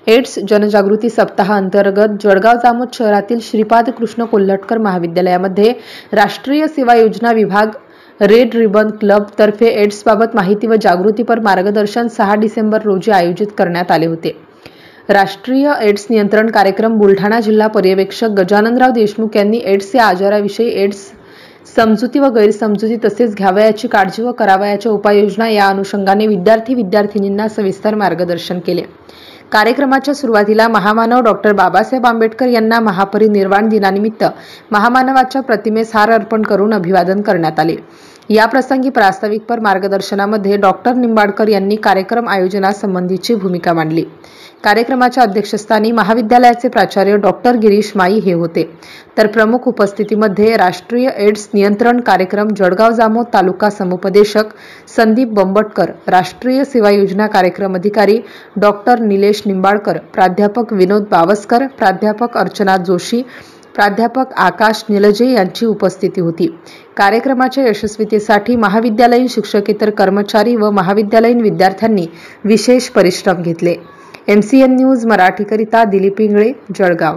AIDS जनजागृती सप्ताह अंतर्गत जळगाव जामोद शहरातील श्रीपाद कृष्ण कोल्हटकर महाविद्यालयामध्ये राष्ट्रीय सेवा योजना विभाग रेड रिबन क्लब तर्फे एड्स बाबत माहिती व जागृतीपर मार्गदर्शन 6 डिसेंबर रोजी आयोजित करण्यात आले होते। राष्ट्रीय एड्स नियंत्रण कार्यक्रम बुलढाणा जिल्हा पर्यवेक्षक गजाननराव देशमुख यांनी एड्स या आजाराविषयी, एड्स समजुती व गैरसमजुती तसेच घ्यावयाची काळजी व करावयाच्या उपाययोजना या अनुषंगाने विद्यार्थी-विद्यार्थिनींना सविस्तर मार्गदर्शन केले। कार्यक्रमाच्या सुरुवातीला महामानव डॉक्टर बाबासाहेब आंबेडकर यांना महापरिनिर्वाण दिनानिमित्त महामानवाच्या प्रतिमेस हार अर्पण करून अभिवादन करण्यात आले। या प्रसंगी प्रास्ताविकपर मार्गदर्शनामध्ये डॉक्टर निंबाडकर यांनी कार्यक्रम आयोजनासंबंधीची भूमिका मांडली। कार्यक्रमाच्या अध्यक्षस्थानी महाविद्यालयाचे प्राचार्य डॉक्टर गिरीश माई हे होते, तर प्रमुख उपस्थितीमध्ये राष्ट्रीय एड्स नियंत्रण कार्यक्रम जळगाव जामोद तालुका समुपदेशक संदीप बंबटकर, राष्ट्रीय सेवा योजना कार्यक्रम अधिकारी डॉक्टर निलेश निंबाडकर, प्राध्यापक विनोद बावस्कर, प्राध्यापक अर्चना जोशी, प्राध्यापक आकाश निलजे यांची उपस्थिती होती। कार्यक्रमाच्या यशस्वीतेसाठी महाविद्यालयीन शिक्षकेतर कर्मचारी व महाविद्यालयीन विद्यार्थ्यांनी विशेष परिश्रम घेतले। MCN न्यूज मराठीकरिता दिलीप इंगळे, जळगाव।